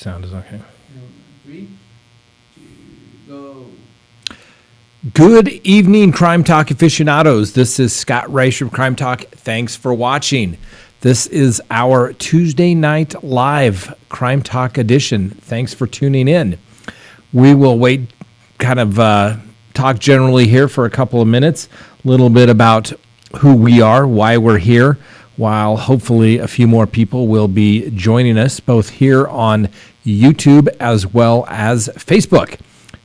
Sound is okay. 3, 2, go. Good evening, Crime Talk aficionados. This is Scott Reisch from Crime Talk. Thanks for watching. This is our Tuesday night live Crime Talk edition. Thanks for tuning in. We will wait, talk generally here for a couple of minutes, a little bit about who we are, why we're here, while hopefully a few more people will be joining us both here on YouTube as well as Facebook.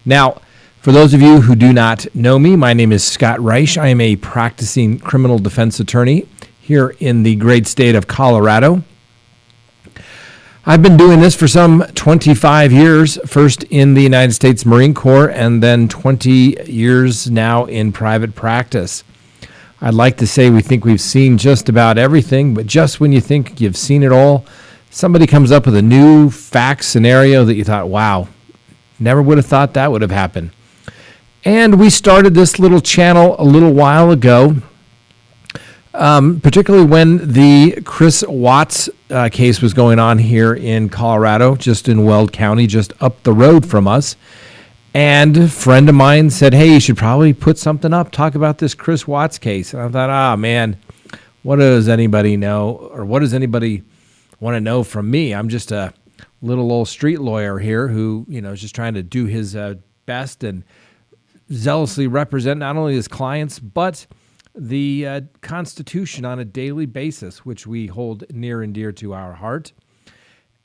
Now, for those of you who do not know me, my name is Scott Reisch. I am a practicing criminal defense attorney here in the great state of Colorado. I've been doing this for some 25 years, first in the United States Marine Corps and then 20 years now in private practice. I'd like to say we think we've seen just about everything, but just when you think you've seen it all, somebody comes up with a new fact scenario that you thought, wow, never would have thought that would have happened. And we started this little channel a little while ago, particularly when the Chris Watts case was going on here in Colorado, just in Weld County, just up the road from us. And a friend of mine said, hey, you should probably put something up, talk about this Chris Watts case. And I thought, man, what does anybody know, or what does anybody want to know from me? I'm just a little old street lawyer here who, is just trying to do his best and zealously represent not only his clients, but the Constitution on a daily basis, which we hold near and dear to our heart.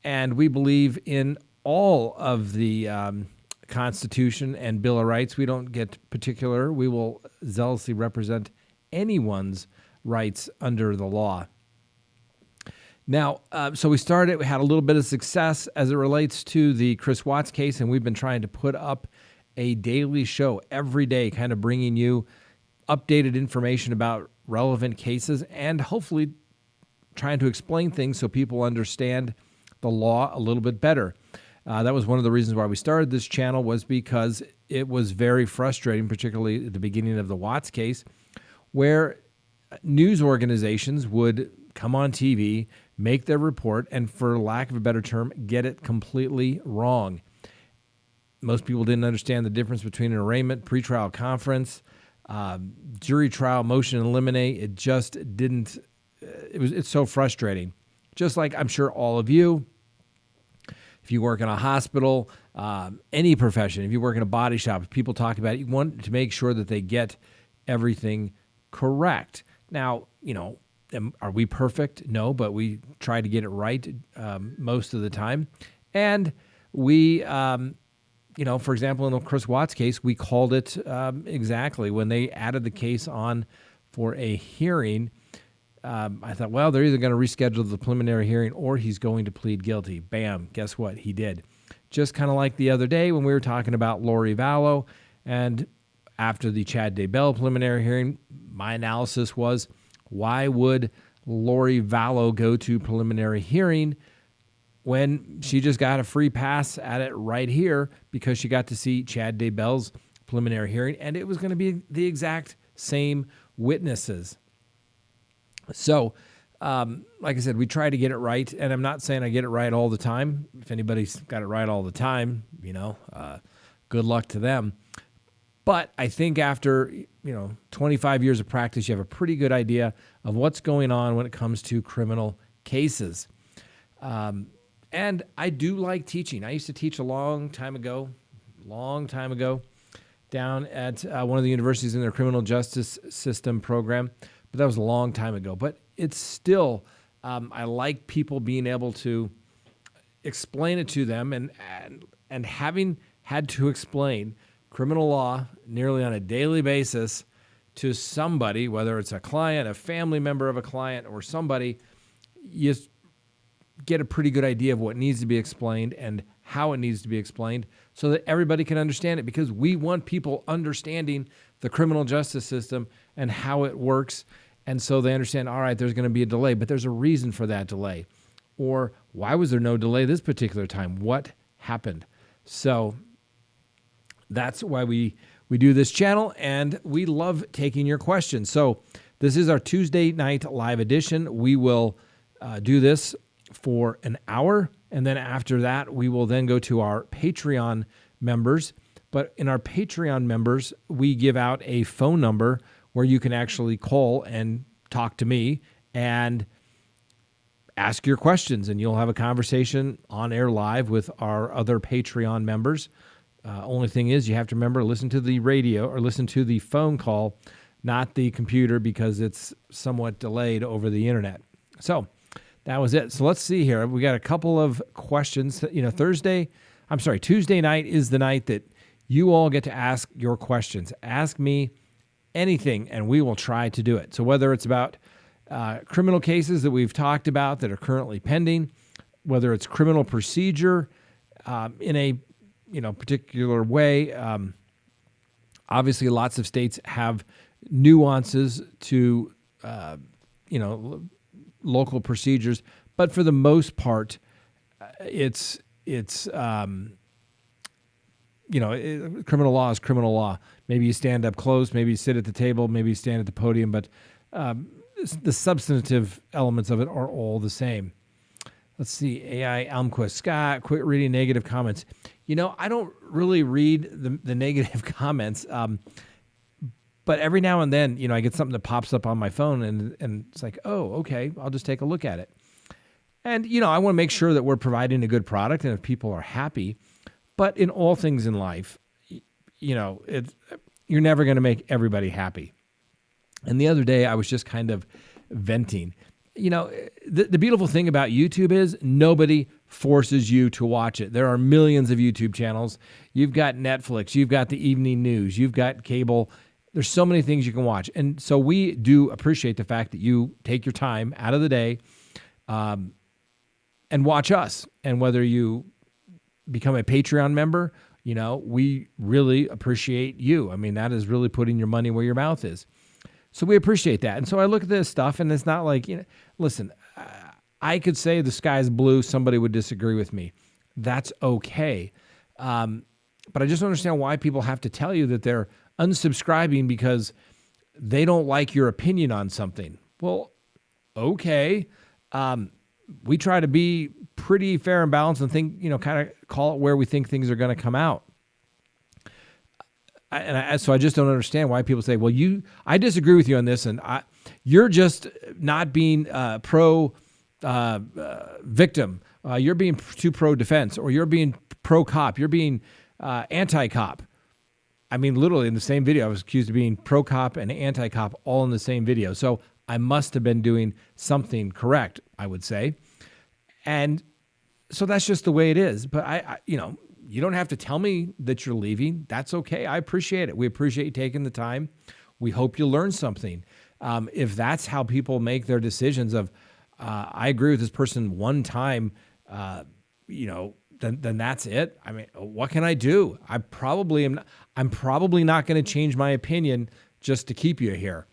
And we believe in all of the Constitution and Bill of Rights. We don't get particular. We will zealously represent anyone's rights under the law. Now, so we had a little bit of success as it relates to the Chris Watts case, and we've been trying to put up a daily show every day, kind of bringing you updated information about relevant cases and hopefully trying to explain things so people understand the law a little bit better. That was one of the reasons why we started this channel, was because it was very frustrating, particularly at the beginning of the Watts case, where news organizations would come on TV, make their report, and for lack of a better term, get it completely wrong. Most people didn't understand the difference between an arraignment, pretrial conference, jury trial, motion in limine. It just didn't, it's so frustrating. Just like I'm sure all of you, if you work in a hospital, any profession, if you work in a body shop, if people talk about it, you want to make sure that they get everything correct. Now, are we perfect? No, but we try to get it right most of the time. And we, for example, in the Chris Watts case, we called it exactly when they added the case on for a hearing. I thought, well, they're either going to reschedule the preliminary hearing or he's going to plead guilty. Bam, guess what? He did. Just kind of like the other day when we were talking about Lori Vallow, and after the Chad Daybell preliminary hearing, my analysis was, why would Lori Vallow go to preliminary hearing when she just got a free pass at it right here because she got to see Chad Daybell's preliminary hearing, and it was going to be the exact same witnesses. So, like I said, we try to get it right, and I'm not saying I get it right all the time. If anybody's got it right all the time, good luck to them. But I think after, 25 years of practice, you have a pretty good idea of what's going on when it comes to criminal cases. And I do like teaching. I used to teach a long time ago, down at one of the universities in their criminal justice system program. But that was a long time ago. But it's still, I like people being able to explain it to them, and having had to explain criminal law nearly on a daily basis to somebody, whether it's a client, a family member of a client, or somebody, you get a pretty good idea of what needs to be explained and how it needs to be explained so that everybody can understand it, because we want people understanding the criminal justice system and how it works. And so they understand, all right, there's going to be a delay, but there's a reason for that delay. Or why was there no delay this particular time? What happened? So that's why we do this channel, and we love taking your questions. So this is our Tuesday night live edition. We will do this for an hour. And then after that, we will then go to our Patreon members. But in our Patreon members, we give out a phone number where you can actually call and talk to me and ask your questions, and you'll have a conversation on air live with our other Patreon members. Only thing is, you have to remember, listen to the radio or listen to the phone call, not the computer, because it's somewhat delayed over the internet. So that was it. So let's see here. We got a couple of questions. Tuesday night is the night that you all get to ask your questions. Ask me anything, and we will try to do it. So whether it's about criminal cases that we've talked about that are currently pending, whether it's criminal procedure in a particular way. Obviously, lots of states have nuances to local procedures, but for the most part, it's criminal law is criminal law. Maybe you stand up close, maybe you sit at the table, maybe you stand at the podium, but the substantive elements of it are all the same. Let's see, AI Almquist. Scott, quit reading negative comments. I don't really read the negative comments, but every now and then, I get something that pops up on my phone, and it's like, oh, okay, I'll just take a look at it. And, I want to make sure that we're providing a good product and if people are happy. But in all things in life, you're never going to make everybody happy. And the other day, I was just kind of venting. The beautiful thing about YouTube is nobody forces you to watch it. There are millions of YouTube channels. You've got Netflix. You've got the evening news. You've got cable. There's so many things you can watch. And so we do appreciate the fact that you take your time out of the day and watch us. And whether you become a Patreon member, we really appreciate you. I mean, that is really putting your money where your mouth is. So we appreciate that. And so I look at this stuff, and it's not like, listen, I could say the sky's blue. Somebody would disagree with me. That's okay. But I just don't understand why people have to tell you that they're unsubscribing because they don't like your opinion on something. Well, okay. We try to be pretty fair and balanced and think, kind of call it where we think things are going to come out. So I just don't understand why people say, well, I disagree with you on this, and you're just not being pro victim. You're being too pro defense, or you're being pro cop. You're being anti cop. I mean, literally in the same video, I was accused of being pro cop and anti cop all in the same video. So I must have been doing something correct, I would say. And so that's just the way it is. But I you don't have to tell me that you're leaving. That's okay. I appreciate it. We appreciate you taking the time. We hope you learn something. If that's how people make their decisions of, I agree with this person one time, then that's it. I mean, what can I do? I'm probably not going to change my opinion just to keep you here.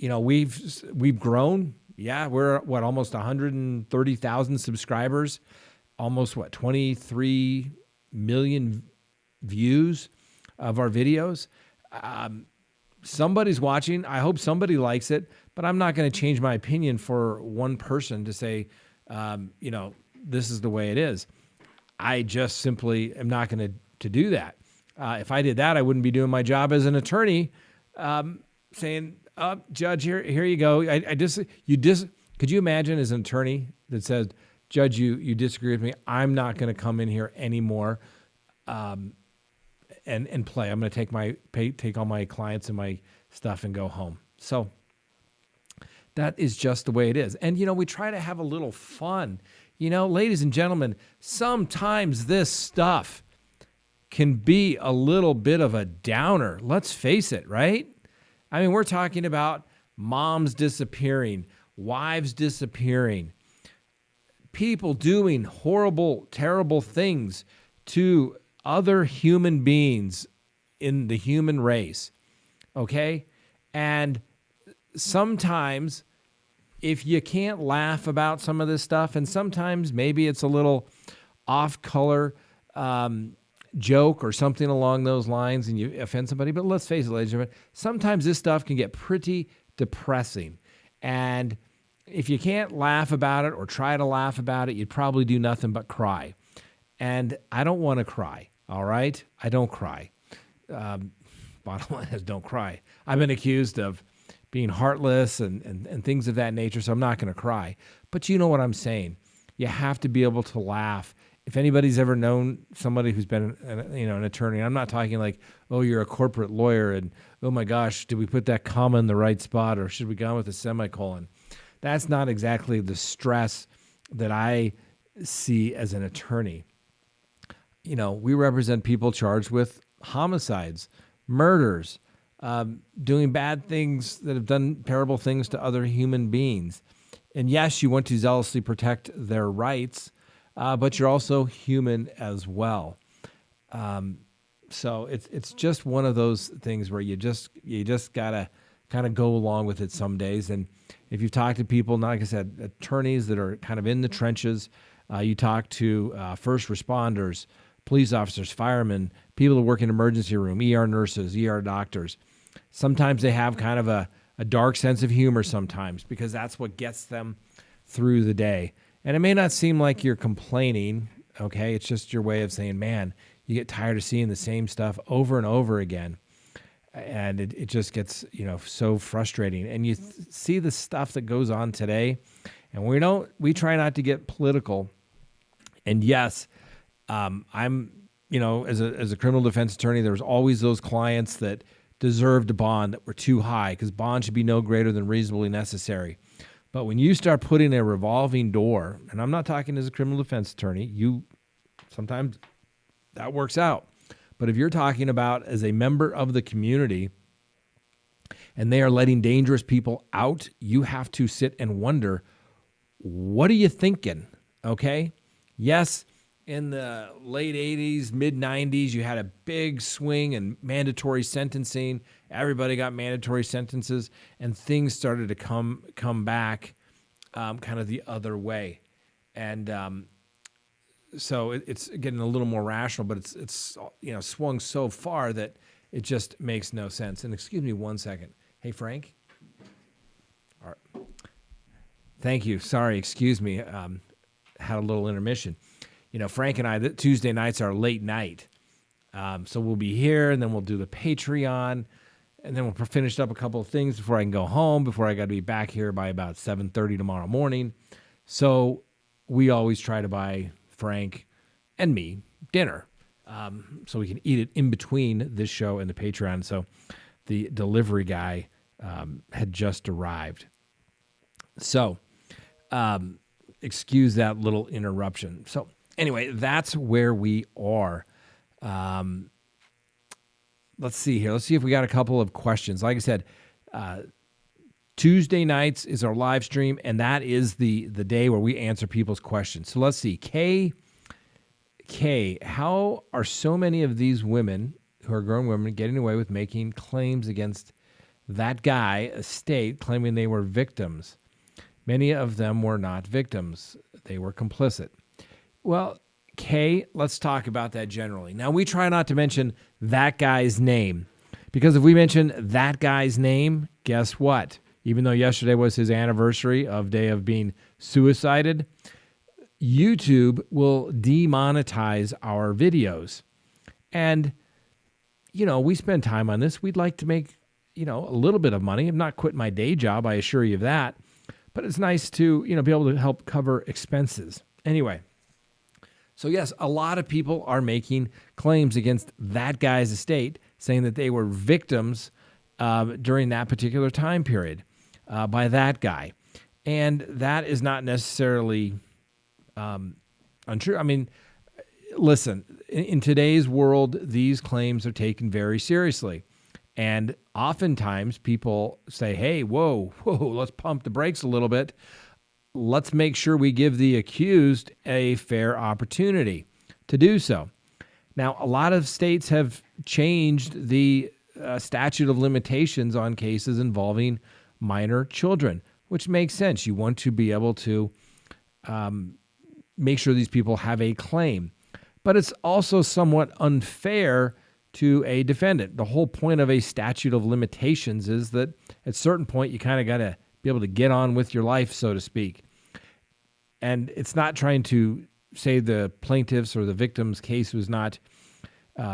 We've grown. Yeah, we're almost 130,000 subscribers. Almost 23 million views of our videos. Somebody's watching. I hope somebody likes it, but I'm not going to change my opinion for one person to say, this is the way it is. I just simply am not going to do that. If I did that, I wouldn't be doing my job as an attorney, saying, Judge, here you go. Could you imagine as an attorney that says, Judge, you disagree with me. I'm not going to come in here anymore and play. I'm going to take all my clients and my stuff and go home. So that is just the way it is. And, we try to have a little fun. Ladies and gentlemen, sometimes this stuff can be a little bit of a downer. Let's face it, right? I mean, we're talking about moms disappearing, wives disappearing, people doing horrible, terrible things to other human beings in the human race, okay? And sometimes if you can't laugh about some of this stuff, and sometimes maybe it's a little off-color joke or something along those lines and you offend somebody, but let's face it, ladies and gentlemen, sometimes this stuff can get pretty depressing. And if you can't laugh about it or try to laugh about it, you'd probably do nothing but cry. And I don't want to cry, all right? I don't cry. Bottom line is don't cry. I've been accused of being heartless and things of that nature, so I'm not going to cry. But you know what I'm saying. You have to be able to laugh. If anybody's ever known somebody who's been an attorney, I'm not talking like, oh, you're a corporate lawyer and, oh my gosh, did we put that comma in the right spot or should we go with a semicolon? That's not exactly the stress that I see as an attorney. We represent people charged with homicides, murders, doing bad things that have done terrible things to other human beings. And yes, you want to zealously protect their rights, but you're also human as well. So it's just one of those things where you just gotta kind of go along with it some days. And if you've talked to people, like I said, attorneys that are kind of in the trenches, you talk to first responders, police officers, firemen, people that work in emergency room, ER nurses, ER doctors. Sometimes they have kind of a dark sense of humor sometimes because that's what gets them through the day. And it may not seem like you're complaining, okay? It's just your way of saying, man, you get tired of seeing the same stuff over and over again. And it just gets, so frustrating. And you see the stuff that goes on today, and we try not to get political. And yes, I'm, as a criminal defense attorney, there's always those clients that deserved a bond that were too high because bond should be no greater than reasonably necessary. But when you start putting a revolving door, and I'm not talking as a criminal defense attorney, sometimes that works out. But if you're talking about as a member of the community and they are letting dangerous people out, you have to sit and wonder, what are you thinking? Okay? Yes, in the late 80s, mid 90s, you had a big swing in mandatory sentencing. Everybody got mandatory sentences, and things started to come back kind of the other way. And so it's getting a little more rational, but it's swung so far that it just makes no sense. And excuse me 1 second. Hey, Frank? All right. Thank you. Sorry, excuse me. Had a little intermission. Frank and I, Tuesday nights are late night. So we'll be here, and then we'll do the Patreon, and then we'll finish up a couple of things before I can go home, before I got to be back here by about 7:30 tomorrow morning. So we always try to buy Frank and me dinner so we can eat it in between this show and the Patreon. So the delivery guy had just arrived. So excuse that little interruption. So anyway, that's where we are. Let's see here. Let's see if we got a couple of questions. Like I said, Tuesday nights is our live stream, and that is the day where we answer people's questions. So let's see. Kay, how are so many of these women who are grown women getting away with making claims against that guy, a state, claiming they were victims? Many of them were not victims. They were complicit. Well, Kay, let's talk about that generally. Now, we try not to mention that guy's name, because if we mention that guy's name, guess what? Even though yesterday was his anniversary of day of being suicided, YouTube will demonetize our videos. And, we spend time on this. We'd like to make, a little bit of money. I'm not quitting my day job, I assure you of that. But it's nice to, be able to help cover expenses. Anyway, so yes, a lot of people are making claims against that guy's estate, saying that they were victims during that particular time period by that guy. And that is not necessarily untrue. I mean, listen, in today's world, these claims are taken very seriously. And oftentimes people say, hey, whoa, let's pump the brakes a little bit. Let's make sure we give the accused a fair opportunity to do so. Now, a lot of states have changed the statute of limitations on cases involving minor children, which makes sense. You want to be able to make sure these people have a claim. But it's also somewhat unfair to a defendant. The whole point of a statute of limitations is that at a certain point, you kind of got to be able to get on with your life, so to speak. And it's not trying to say the plaintiff's or the victim's case was not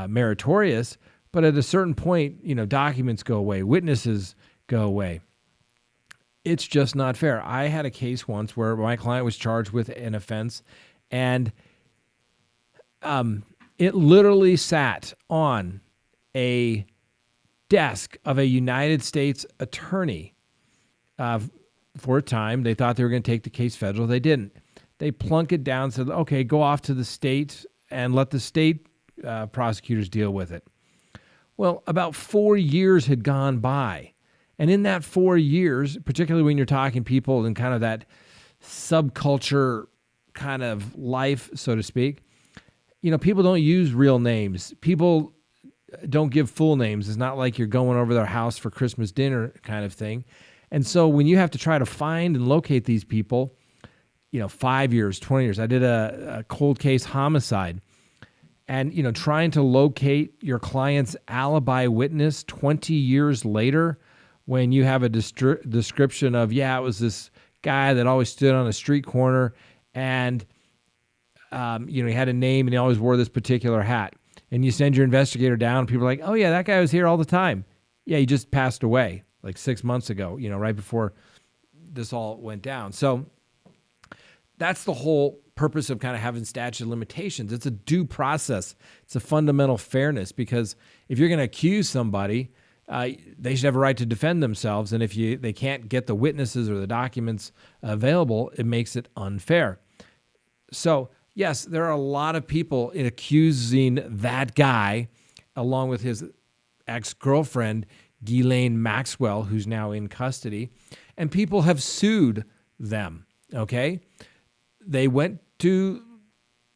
meritorious, but at a certain point, documents go away, witnesses go away. It's just not fair. I had a case once where my client was charged with an offense, and it literally sat on a desk of a United States attorney for a time. They thought they were going to take the case federal. They didn't. They plunk it down, said, okay, go off to the state and let the state prosecutors deal with it. Well, about 4 years had gone by. And in that 4 years, particularly when you're talking people in kind of that subculture kind of life, so to speak, people don't use real names. People don't give full names. It's not like you're going over their house for Christmas dinner kind of thing. And so when you have to try to find and locate these people, 5 years, 20 years. I did a cold case homicide. And, trying to locate your client's alibi witness 20 years later, when you have a description of, it was this guy that always stood on a street corner and, he had a name and he always wore this particular hat. And you send your investigator down, and people are like, oh, yeah, that guy was here all the time. Yeah, he just passed away like 6 months ago, right before this all went down. So that's the whole purpose of kind of having statute of limitations. It's a due process. It's a fundamental fairness, because if you're going to accuse somebody, they should have a right to defend themselves. And if they can't get the witnesses or the documents available, it makes it unfair. So, yes, there are a lot of people accusing that guy, along with his ex-girlfriend, Ghislaine Maxwell, who's now in custody, and people have sued them, okay? They went to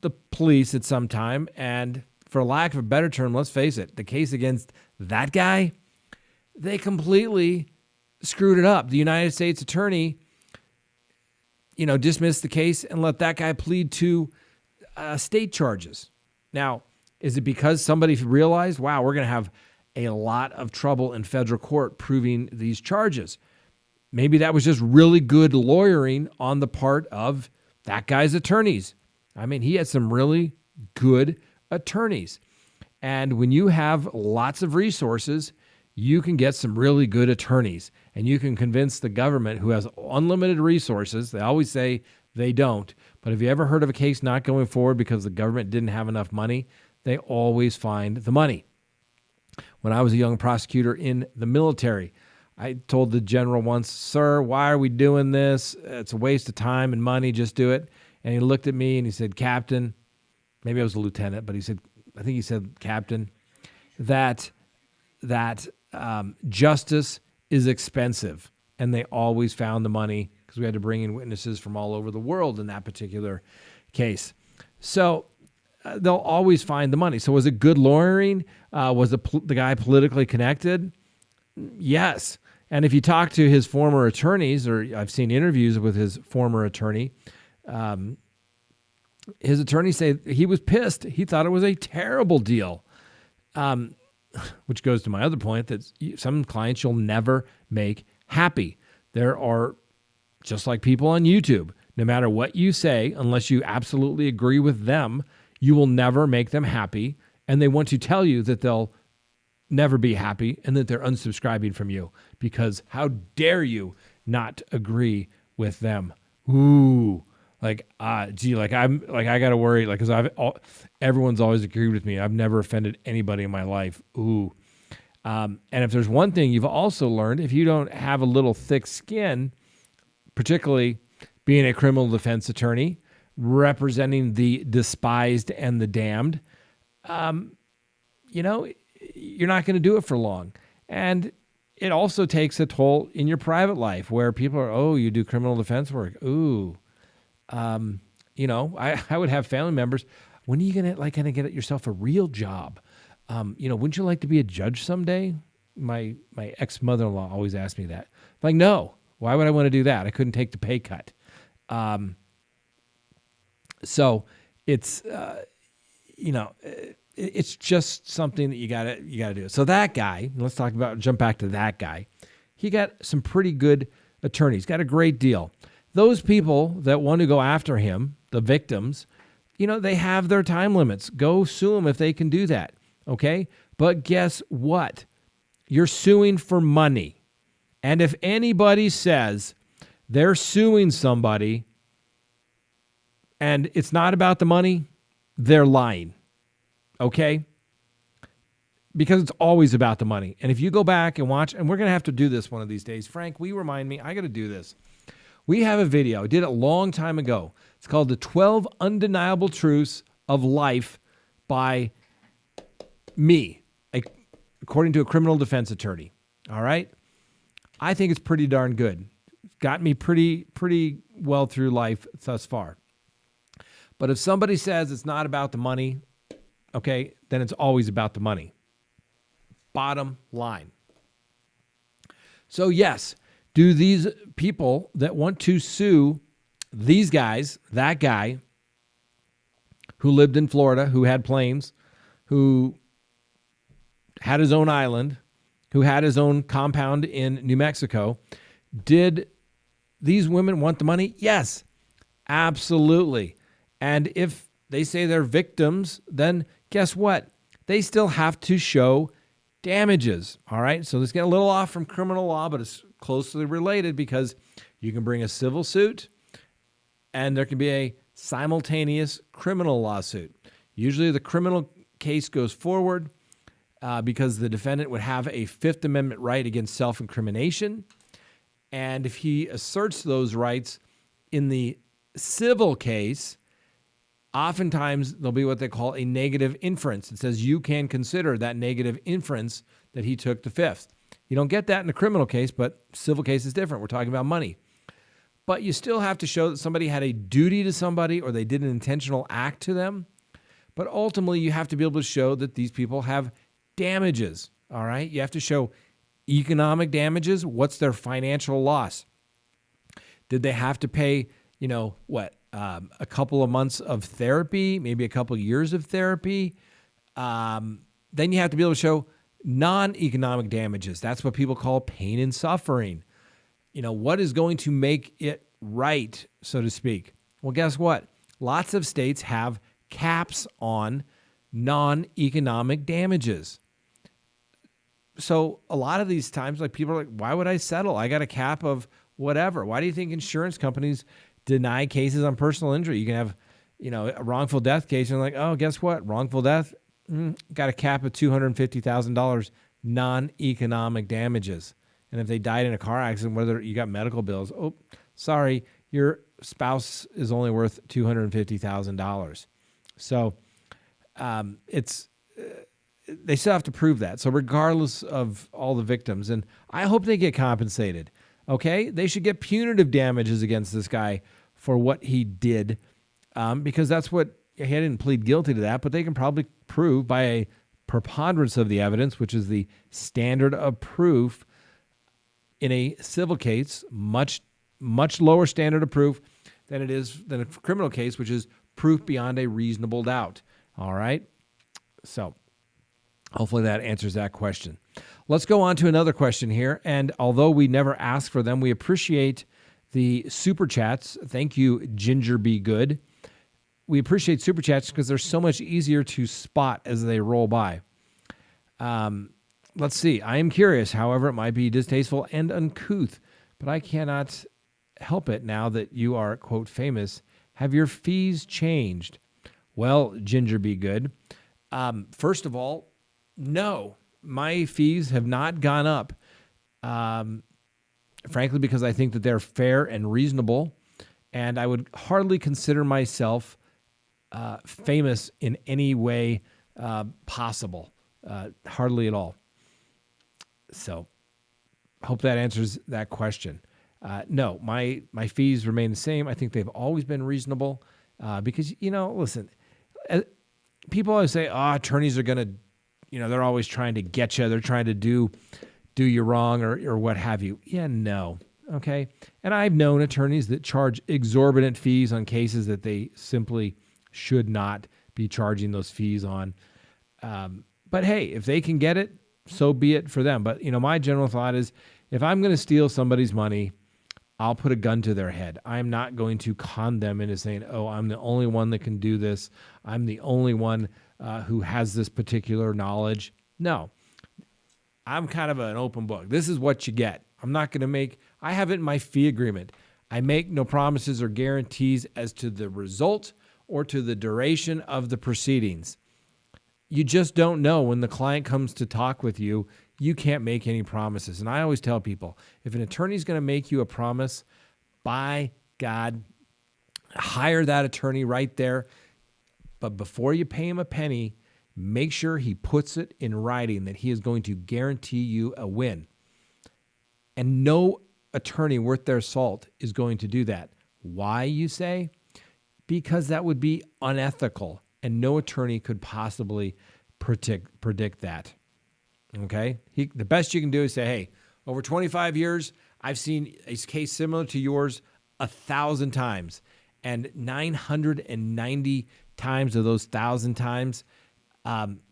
the police at some time, and for lack of a better term, let's face it, the case against that guy, they completely screwed it up. The United States attorney, dismissed the case and let that guy plead to state charges. Now, is it because somebody realized, wow, we're going to have a lot of trouble in federal court proving these charges? Maybe that was just really good lawyering on the part of that guy's attorneys. I mean, he had some really good attorneys. And when you have lots of resources, you can get some really good attorneys, and you can convince the government, who has unlimited resources. They always say they don't. But have you ever heard of a case not going forward because the government didn't have enough money? They always find the money. When I was a young prosecutor in the military, I told the general once, sir, why are we doing this? It's a waste of time and money. Just do it. And he looked at me and he said, Captain, maybe I was a lieutenant, but I think he said, Captain, that justice is expensive. And they always found the money, because we had to bring in witnesses from all over the world in that particular case. So they'll always find the money. So was it good lawyering? Was the guy politically connected? Yes. And if you talk to his former attorneys, or I've seen interviews with his former attorney, his attorneys say he was pissed. He thought it was a terrible deal, which goes to my other point, that some clients you'll never make happy. There are, just like people on YouTube, no matter what you say, unless you absolutely agree with them, you will never make them happy. And they want to tell you that they'll never be happy and that they're unsubscribing from you, because how dare you not agree with them? Ooh, I got to worry, because everyone's always agreed with me. I've never offended anybody in my life. Ooh. And if there's one thing you've also learned, if you don't have a little thick skin, particularly being a criminal defense attorney, representing the despised and the damned, you're not going to do it for long. And it also takes a toll in your private life, where people are, oh, you do criminal defense work. Ooh. I would have family members, when are you going to get yourself a real job? Wouldn't you like to be a judge someday? My ex-mother-in-law always asked me that. I'm like, no, why would I want to do that? I couldn't take the pay cut. So it's, it's just something that you gotta do. So that guy, jump back to that guy. He got some pretty good attorneys, got a great deal. Those people that want to go after him, the victims, they have their time limits. Go sue them if they can do that, okay? But guess what? You're suing for money. And if anybody says they're suing somebody and it's not about the money, they're lying, okay? Because it's always about the money. And if you go back and watch, and we're going to have to do this one of these days. Frank, will you remind me? I got to do this. We have a video. I did it a long time ago. It's called The 12 Undeniable Truths of Life by me, according to a criminal defense attorney. All right? I think it's pretty darn good. It's got me pretty well through life thus far. But if somebody says it's not about the money, okay, then it's always about the money. Bottom line. So yes, do these people that want to sue these guys, that guy who lived in Florida, who had planes, who had his own island, who had his own compound in New Mexico, did these women want the money? Yes, absolutely. And if they say they're victims, then guess what? They still have to show damages. All right. So let's get a little off from criminal law, but it's closely related because you can bring a civil suit and there can be a simultaneous criminal lawsuit. Usually the criminal case goes forward because the defendant would have a Fifth Amendment right against self-incrimination. And if he asserts those rights in the civil case, oftentimes there'll be what they call a negative inference. It says you can consider that negative inference that he took the fifth. You don't get that in a criminal case, but civil case is different. We're talking about money. But you still have to show that somebody had a duty to somebody or they did an intentional act to them. But ultimately, you have to be able to show that these people have damages, all right? You have to show economic damages. What's their financial loss? Did they have to pay, a couple of months of therapy, maybe a couple of years of therapy? Then you have to be able to show non-economic damages. That's what people call pain and suffering. What is going to make it right, so to speak? Well, guess what? Lots of states have caps on non-economic damages. So a lot of these times, people are like, why would I settle? I got a cap of whatever. Why do you think insurance companies deny cases on personal injury? You can have, a wrongful death case and like, oh, guess what? Wrongful death, got a cap of $250,000 non-economic damages. And if they died in a car accident, whether you got medical bills, oh, sorry, your spouse is only worth $250,000. So they still have to prove that. So regardless of all the victims, and I hope they get compensated. Okay, they should get punitive damages against this guy for what he did, because that's what he didn't plead guilty to that, but they can probably prove by a preponderance of the evidence, which is the standard of proof in a civil case, much lower standard of proof than it is than a criminal case, which is proof beyond a reasonable doubt. All right, so hopefully that answers that question. Let's go on to another question here. And although we never ask for them, we appreciate the super chats. Thank you, Ginger Be Good. We appreciate super chats because they're so much easier to spot as they roll by. Let's see. I am curious. However, it might be distasteful and uncouth, but I cannot help it now that you are, quote, famous. Have your fees changed? Well, Ginger Be Good. First of all, no. My fees have not gone up, frankly, because I think that they're fair and reasonable, and I would hardly consider myself famous in any way possible, hardly at all. So hope that answers that question. No, my fees remain the same. I think they've always been reasonable because, listen, people always say, attorneys are going to, they're always trying to get you. They're trying to do you wrong or what have you. Yeah, no. Okay. And I've known attorneys that charge exorbitant fees on cases that they simply should not be charging those fees on. But hey, if they can get it, so be it for them. But, my general thought is if I'm going to steal somebody's money, I'll put a gun to their head. I'm not going to con them into saying, oh, I'm the only one that can do this. I'm the only one who has this particular knowledge. No, I'm kind of an open book. This is what you get. I'm not going to I have it in my fee agreement. I make no promises or guarantees as to the result or to the duration of the proceedings. You just don't know when the client comes to talk with you. You can't make any promises. And I always tell people, if an attorney is going to make you a promise, by God, hire that attorney right there. But before you pay him a penny, make sure he puts it in writing that he is going to guarantee you a win. And no attorney worth their salt is going to do that. Why, you say? Because that would be unethical, and no attorney could possibly predict that. Okay? The best you can do is say, hey, over 25 years, I've seen a case similar to yours 1,000 times. And 990 times of those 1,000 times,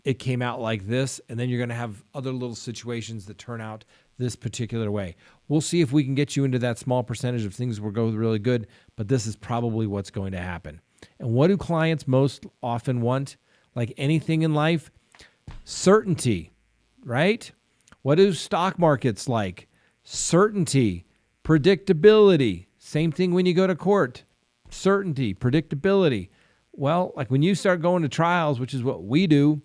it came out like this. And then you're going to have other little situations that turn out this particular way. We'll see if we can get you into that small percentage of things will go really good, but this is probably what's going to happen. And what do clients most often want? Like anything in life, certainty, right? What do stock markets like? Certainty, predictability. Same thing when you go to court. Certainty, predictability. Well, like when you start going to trials, which is what we do,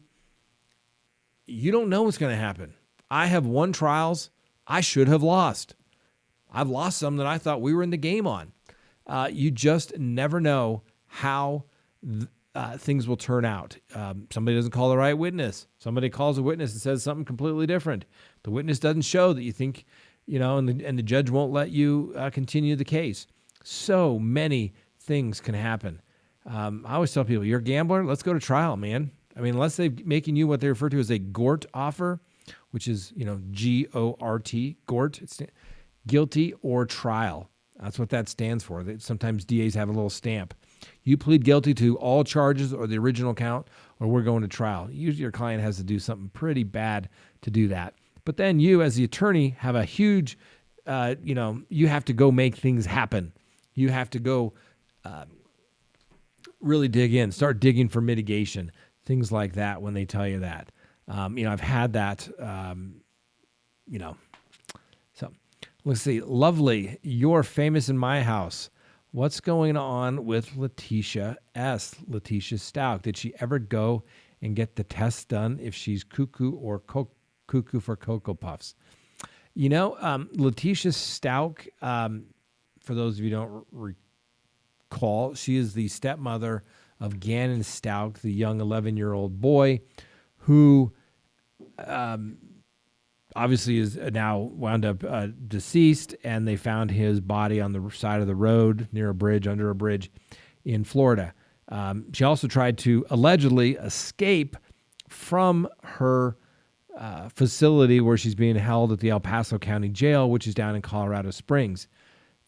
you don't know what's going to happen. I have won trials I should have lost. I've lost some that I thought we were in the game on. You just never know how things will turn out. Somebody doesn't call the right witness. Somebody calls a witness and says something completely different. The witness doesn't show that you think, and the judge won't let you continue the case. So many things can happen. I always tell people, you're a gambler, let's go to trial, man. I mean, unless they're making you what they refer to as a GORT offer, which is, G-O-R-T, GORT, it's guilty or trial. That's what that stands for. Sometimes DAs have a little stamp. You plead guilty to all charges or the original count, or we're going to trial. Usually your client has to do something pretty bad to do that. But then you, as the attorney, have a huge, you have to go make things happen. You have to go really dig in, start digging for mitigation, things like that when they tell you that. I've had that, So let's see. Lovely. You're famous in my house. What's going on with Letitia S? Letitia Stout. Did she ever go and get the test done if she's cuckoo or cuckoo for Cocoa Puffs? Letitia Stout, for those of you who don't recall, she is the stepmother of Gannon Stout, the young 11-year-old boy who obviously is now wound up deceased, and they found his body on the side of the road near a bridge, under a bridge in Florida. She also tried to allegedly escape from her facility where she's being held at the El Paso County Jail, which is down in Colorado Springs.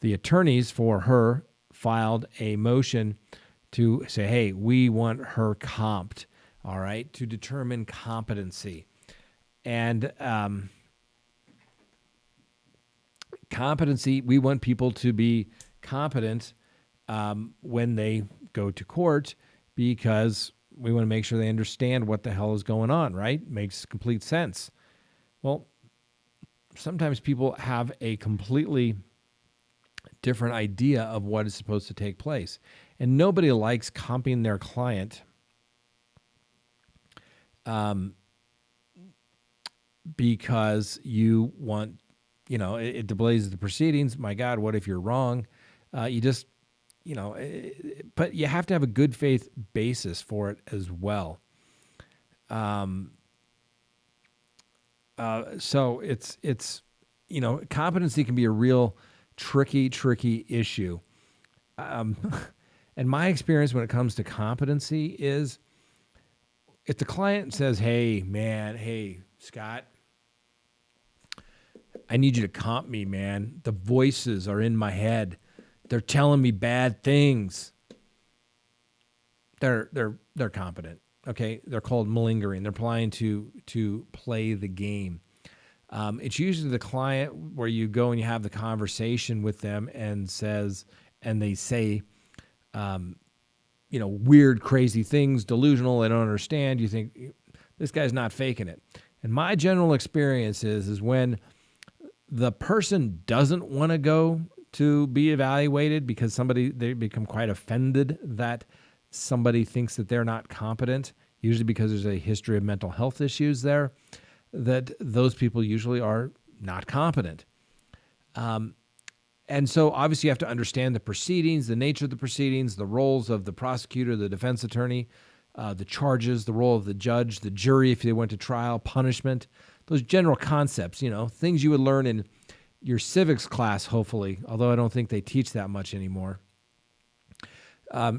The attorneys for her filed a motion to say, hey, we want her comped, all right, to determine competency. And competency, we want people to be competent when they go to court, because we want to make sure they understand what the hell is going on, right? Makes complete sense. Well, sometimes people have a completely different idea of what is supposed to take place. And nobody likes comping their client because you want, it delays the proceedings. My God, what if you're wrong? You just, but you have to have a good faith basis for it as well. So it's, competency can be a real tricky issue. And my experience when it comes to competency is, if the client says, hey, Scott, I need you to comp me, man. The voices are in my head. They're telling me bad things. They're competent. Okay. They're called malingering. They're applying to play the game. It's usually the client where you go and you have the conversation with them and they say, weird, crazy things, delusional, they don't understand. You think this guy's not faking it. And my general experience is when the person doesn't want to go to be evaluated because they become quite offended that somebody thinks that they're not competent, usually because there's a history of mental health issues there, that those people usually are not competent. And so obviously you have to understand the proceedings, the nature of the proceedings, the roles of the prosecutor, the defense attorney, the charges, the role of the judge, the jury if they went to trial, punishment, those general concepts, things you would learn in your civics class, hopefully, although I don't think they teach that much anymore.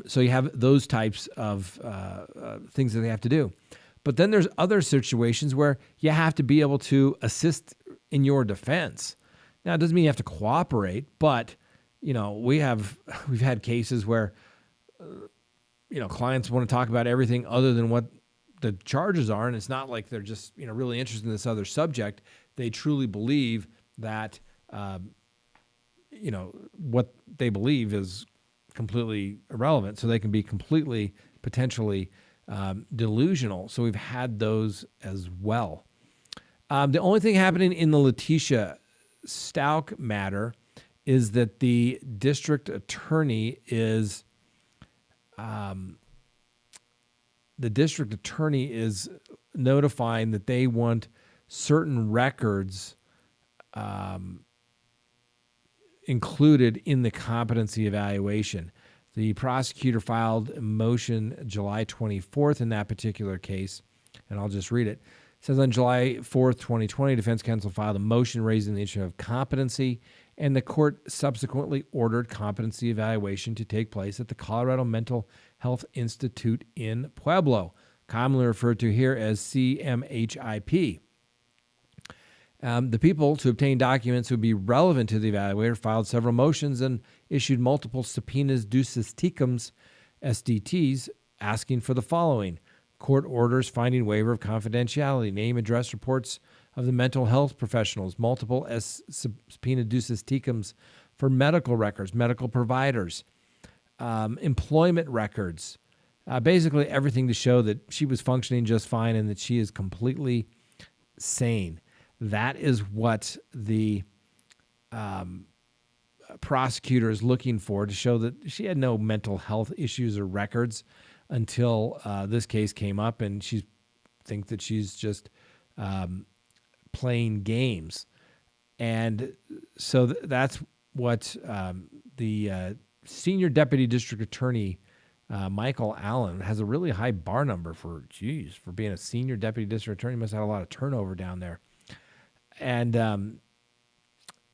So you have those types of things that they have to do. But then there's other situations where you have to be able to assist in your defense. Now, it doesn't mean you have to cooperate, but, we've had cases where, clients want to talk about everything other than what the charges are. And it's not like they're just, really interested in this other subject. They truly believe that, what they believe is completely irrelevant. So they can be completely, potentially delusional. So we've had those as well. The only thing happening in the Letitia Stout matter is that the district attorney is notifying that they want certain records included in the competency evaluation. The prosecutor filed a motion July 24th in that particular case, and I'll just read it. It says on July 4th, 2020, defense counsel filed a motion raising the issue of competency, and the court subsequently ordered competency evaluation to take place at the Colorado Mental Health Institute in Pueblo, commonly referred to here as CMHIP. The people to obtain documents would be relevant to the evaluator filed several motions and issued multiple subpoenas ducis tecums, SDTs, asking for the following: court orders finding waiver of confidentiality, name, address, reports of the mental health professionals, multiple subpoena ducis tecums for medical records, medical providers, employment records, basically everything to show that she was functioning just fine and that she is completely sane. That is what the prosecutor is looking for, to show that she had no mental health issues or records until this case came up, and she thinks that she's just playing games. And so that's what the senior deputy district attorney, Michael Allen, has a really high bar number for being a senior deputy district attorney. Must have had a lot of turnover down there. And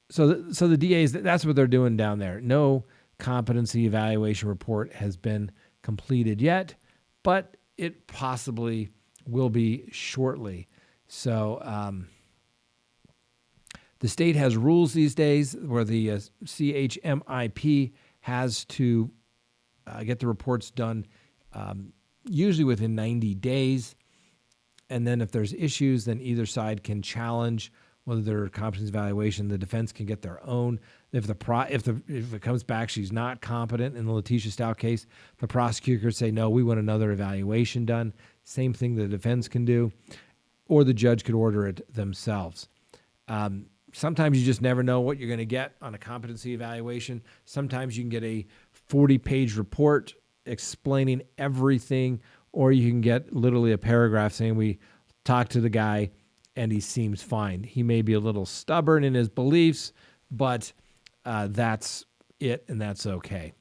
so the DAs, that's what they're doing down there. No competency evaluation report has been completed yet, but it possibly will be shortly. So the state has rules these days where the CHMIP has to get the reports done usually within 90 days. And then if there's issues, then either side can challenge whether their competency evaluation. The defense can get their own. If it comes back she's not competent in the Letitia Stout case, the prosecutor could say, no, we want another evaluation done. Same thing the defense can do, or the judge could order it themselves. Sometimes you just never know what you're going to get on a competency evaluation. Sometimes you can get a 40-page report explaining everything, or you can get literally a paragraph saying we talked to the guy and he seems fine. He may be a little stubborn in his beliefs, but that's it, and that's okay.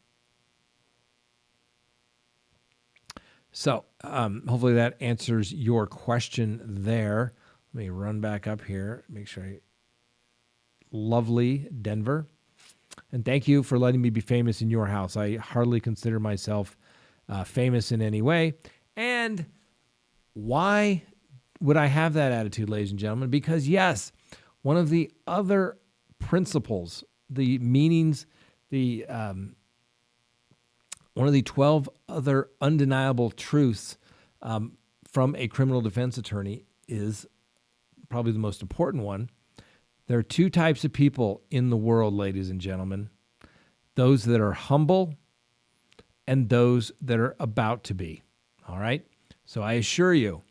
So hopefully that answers your question there. Let me run back up here, make sure Lovely Denver. And thank you for letting me be famous in your house. I hardly consider myself famous in any way. And why would I have that attitude, ladies and gentlemen? Because yes, one of the other principles, the meanings, one of the 12 other undeniable truths from a criminal defense attorney is probably the most important one, There are two types of people in the world, ladies and gentlemen. Those that are humble and those that are about to be. All right? So I assure you,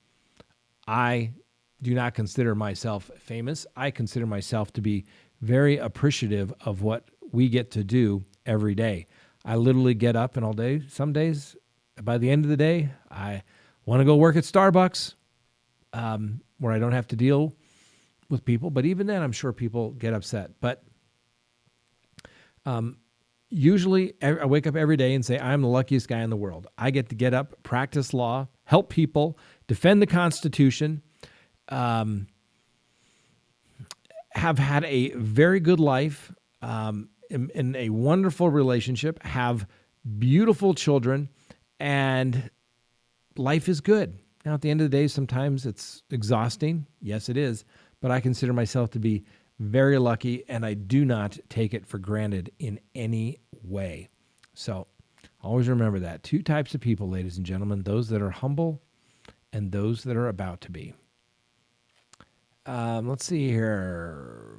I do not consider myself famous. I consider myself to be very appreciative of what we get to do every day. I literally get up and all day, some days, by the end of the day, I want to go work at Starbucks, where I don't have to deal with people. But even then, I'm sure people get upset. But usually, I wake up every day and say, I'm the luckiest guy in the world. I get to get up, practice law, help people, defend the Constitution, have had a very good life, in a wonderful relationship, have beautiful children, and life is good. Now, at the end of the day, sometimes it's exhausting. Yes, it is. But I consider myself to be very lucky, and I do not take it for granted in any way. So always remember that. Two types of people, ladies and gentlemen, those that are humble and those that are about to be. Let's see here.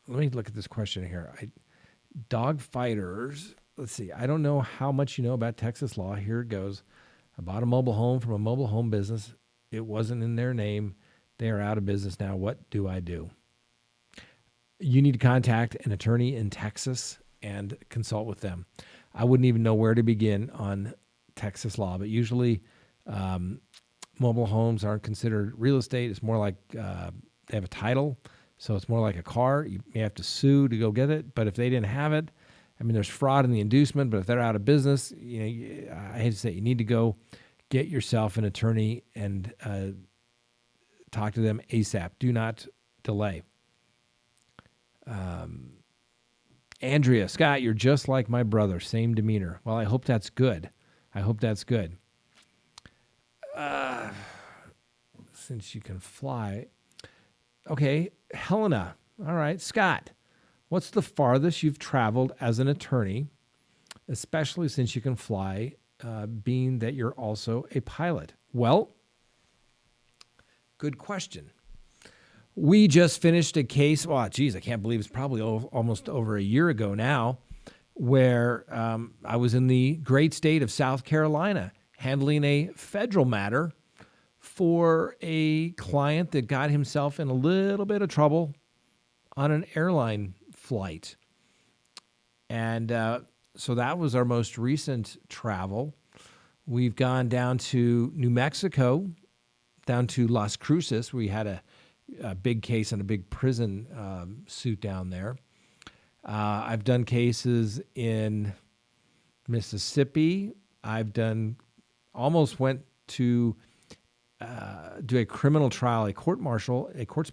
Let me look at this question here. Dog fighters. Let's see. I don't know how much you know about Texas law. Here it goes. I bought a mobile home from a mobile home business. It wasn't in their name. They are out of business now. What do I do? You need to contact an attorney in Texas and consult with them. I wouldn't even know where to begin on Texas law, but usually mobile homes aren't considered real estate. It's more like they have a title, so it's more like a car. You may have to sue to go get it, but if they didn't have it, I mean, there's fraud in the inducement, but if they're out of business, I hate to say it, you need to go get yourself an attorney and talk to them ASAP. Do not delay. Andrea, Scott, you're just like my brother. Same demeanor. Well, I hope that's good. Since you can fly. Okay, Helena. All right, Scott. What's the farthest you've traveled as an attorney, especially since you can fly, being that you're also a pilot? Well, good question. We just finished a case. I can't believe it's probably almost over a year ago now, where I was in the great state of South Carolina handling a federal matter for a client that got himself in a little bit of trouble on an airline flight. And so that was our most recent travel. We've gone down to New Mexico, down to Las Cruces. We had a big case and a big prison suit down there. I've done cases in Mississippi. Almost went to do a criminal trial, a courts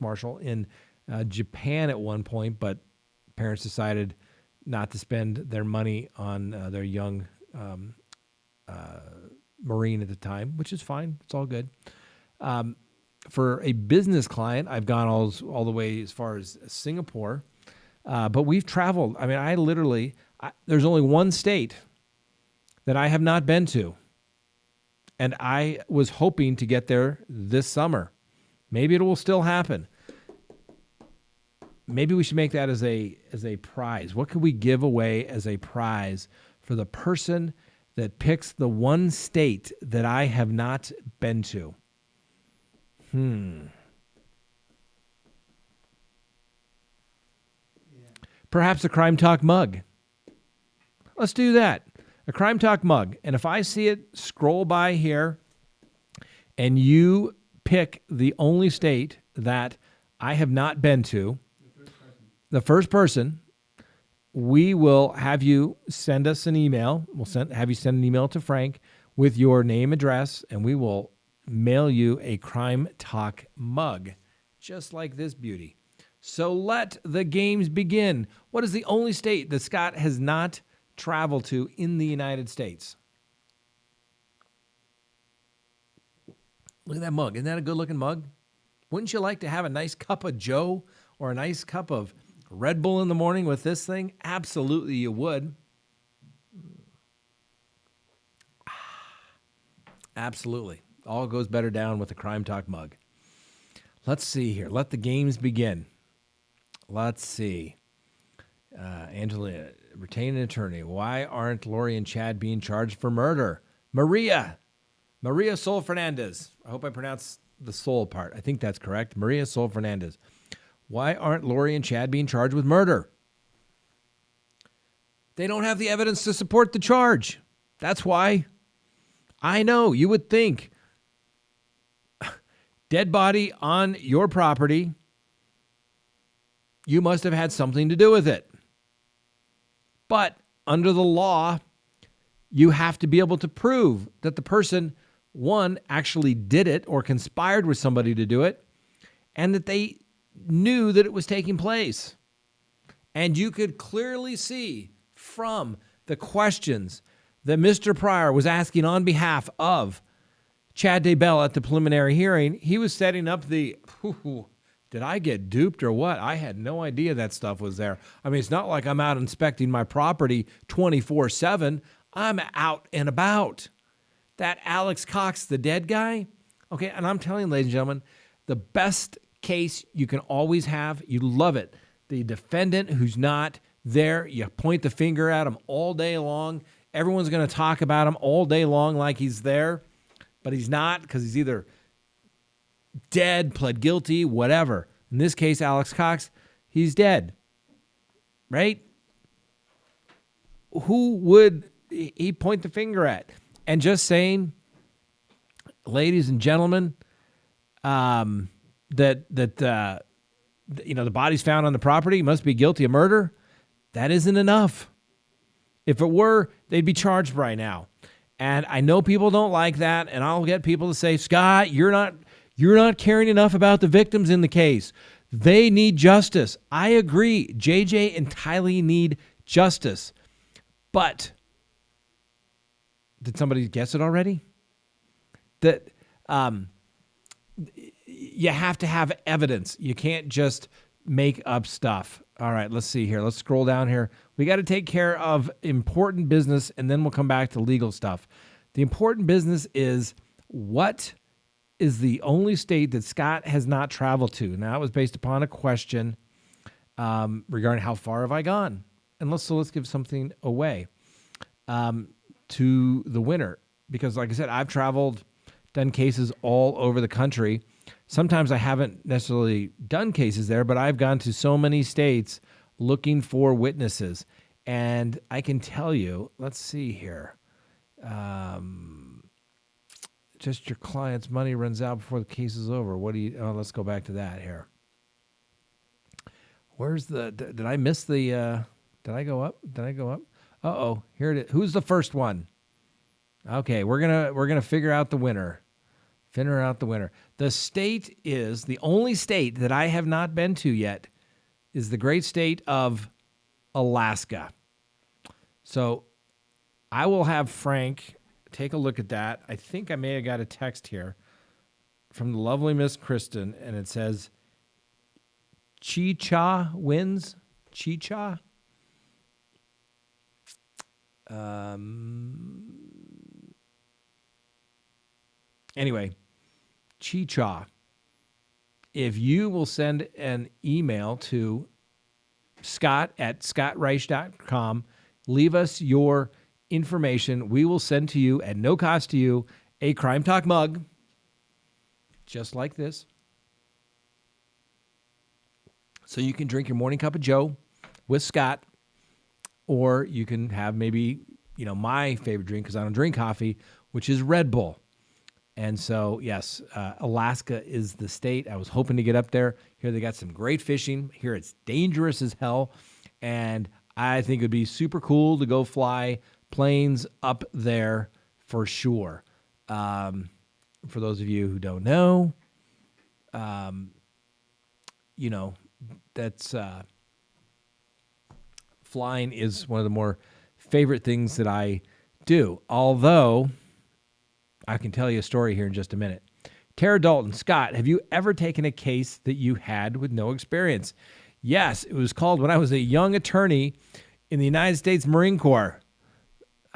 martial in Japan at one point, but parents decided not to spend their money on their young Marine at the time, which is fine. It's all good. For a business client, I've gone all the way as far as Singapore, but we've traveled. I mean, there's only one state that I have not been to, and I was hoping to get there this summer. Maybe it will still happen. Maybe we should make that as a prize. What could we give away as a prize for the person that picks the one state that I have not been to? Perhaps a Crime Talk mug. Let's do that. A Crime Talk mug. And if I see it scroll by here and you pick the only state that I have not been to, the first person, we will have you send us an email. Have you send an email to Frank with your name, address, and we will mail you a Crime Talk mug, just like this beauty. So let the games begin. What is the only state that Scott has not traveled to in the United States? Look at that mug. Isn't that a good-looking mug? Wouldn't you like to have a nice cup of Joe or a nice cup of Red Bull in the morning with this thing? Absolutely you would. Absolutely. All goes better down with a Crime Talk mug. Let's see here. Let the games begin. Let's see. Angela, retain an attorney. Why aren't Lori and Chad being charged for murder? Maria Sol Fernandez. I hope I pronounced the Sol part. I think that's correct. Maria Sol Fernandez. Why aren't Lori and Chad being charged with murder? They don't have the evidence to support the charge. That's why. I know, you would think. Dead body on your property. You must have had something to do with it. But under the law, you have to be able to prove that the person, one, actually did it or conspired with somebody to do it, and that they knew that it was taking place. And you could clearly see from the questions that Mr. Pryor was asking on behalf of Chad Daybell at the preliminary hearing, he was setting up the, did I get duped or what? I had no idea that stuff was there. I mean, it's not like I'm out inspecting my property 24/7. I'm out and about. That Alex Cox, the dead guy, okay, and I'm telling you, ladies and gentlemen, the best case you can always have, you love it. The defendant who's not there, you point the finger at him all day long. Everyone's going to talk about him all day long like he's there, but he's not because he's either dead, pled guilty, whatever. In this case, Alex Cox, he's dead, right? Who would he point the finger at? And just saying, ladies and gentlemen, that the body's found on the property must be guilty of murder. That isn't enough. If it were, they'd be charged right now. And I know people don't like that, and I'll get people to say, Scott, you're not caring enough about the victims in the case. They need justice. I agree. JJ and Tylee need justice. But did somebody guess it already? That you have to have evidence. You can't just make up stuff. All right, let's see here. Let's scroll down here. We got to take care of important business, and then we'll come back to legal stuff. The important business is, what is the only state that Scott has not traveled to? Now, it was based upon a question regarding how far have I gone? And let's give something away to the winner. Because like I said, I've traveled, done cases all over the country. Sometimes I haven't necessarily done cases there, but I've gone to so many states looking for witnesses. And I can tell you, let's see here. Just your client's money runs out before the case is over. Let's go back to that here. Where's did I miss the, did I go up? Uh-oh, here it is. Who's the first one? Okay, we're gonna figure out the winner. The state is, the only state that I have not been to yet is the great state of Alaska. So I will have Frank take a look at that. I think I may have got a text here from the lovely Miss Kristen, and it says, Chicha wins. Chicha? Anyway, Chicha, if you will send an email to scott@scottreisch.com, leave us your information. We will send to you at no cost to you a Crime Talk mug, just like this. So you can drink your morning cup of Joe with Scott, or you can have maybe, my favorite drink, because I don't drink coffee, which is Red Bull. And so, yes, Alaska is the state. I was hoping to get up there. Here they got some great fishing. Here it's dangerous as hell. And I think it would be super cool to go fly planes up there for sure. For those of you who don't know, that's flying is one of the more favorite things that I do. Although I can tell you a story here in just a minute. Tara Dalton, Scott, have you ever taken a case that you had with no experience? Yes, it was called when I was a young attorney in the United States Marine Corps.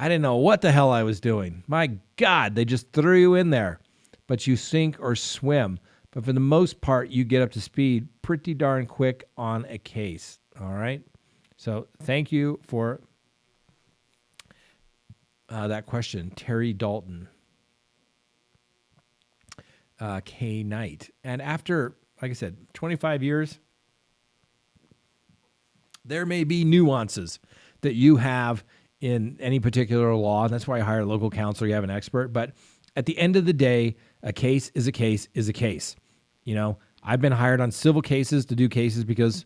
I didn't know what the hell I was doing. My God, they just threw you in there. But you sink or swim. But for the most part, you get up to speed pretty darn quick on a case. All right? So thank you for that question, Terry Dalton. K. Knight. And after, like I said, 25 years, there may be nuances that you have in any particular law. And that's why I hire a local counselor. You have an expert. But at the end of the day, a case is a case is a case. You know, I've been hired on civil cases to do cases because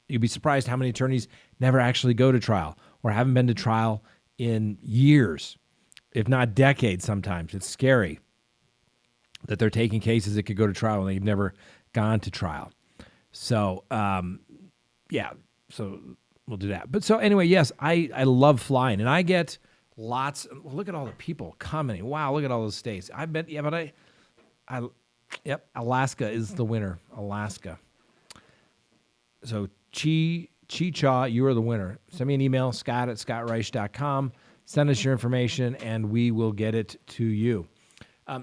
you'd be surprised how many attorneys never actually go to trial or haven't been to trial in years, if not decades sometimes. It's scary that they're taking cases that could go to trial and they've never gone to trial. So, yeah, so we'll do that. But so anyway, yes, I love flying, and I get lots. Look at all the people commenting. Wow, look at all those states. I bet, yeah, but yep, Alaska is the winner. Alaska. So Chi-Cha, you are the winner. Send me an email, scott@scottreisch.com. Send us your information, and we will get it to you.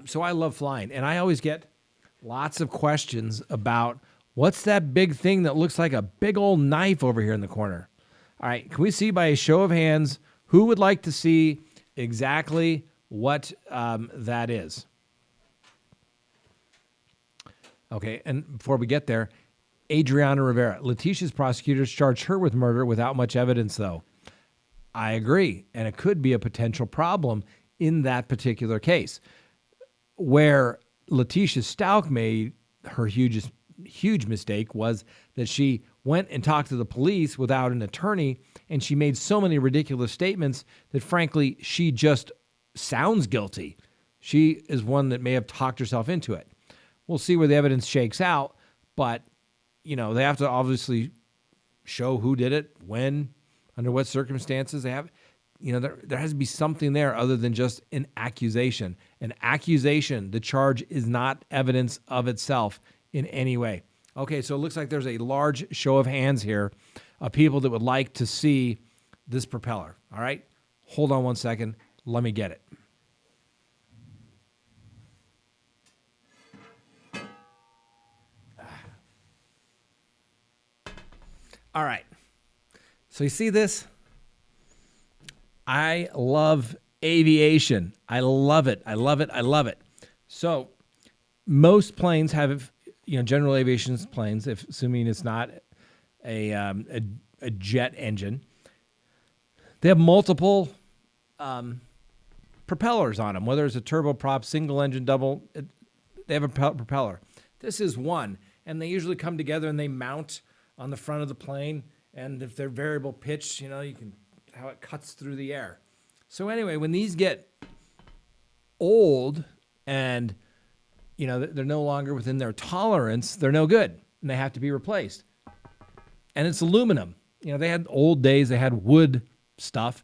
So I love flying, and I always get lots of questions about what's that big thing that looks like a big old knife over here in the corner. All right, can we see by a show of hands who would like to see exactly what that is? Okay, and before we get there, Adriana Rivera. Letitia's prosecutors charged her with murder without much evidence, though. I agree, and it could be a potential problem in that particular case. Where Letitia Stalk made her huge mistake was that she went and talked to the police without an attorney, and she made so many ridiculous statements that, frankly, she just sounds guilty. She is one that may have talked herself into it. We'll see where the evidence shakes out, but, you know, they have to obviously show who did it, when, under what circumstances. They have, you know, there has to be something there other than just an accusation. An accusation, the charge is not evidence of itself in any way. Okay, so it looks like there's a large show of hands here of people that would like to see this propeller. All right, hold on one second. Let me get it. All right, so you see this? I love aviation. I love it. I love it. I love it. So most planes have, you know, general aviation planes, if assuming it's not a jet engine, they have multiple propellers on them, whether it's a turboprop, single engine, double, they have a propeller. This is one, and they usually come together and they mount on the front of the plane, and if they're variable pitch, you know, you can how it cuts through the air. So anyway, when these get old and, you know, they're no longer within their tolerance, they're no good and they have to be replaced. And it's aluminum. You know, they had old days, they had wood stuff,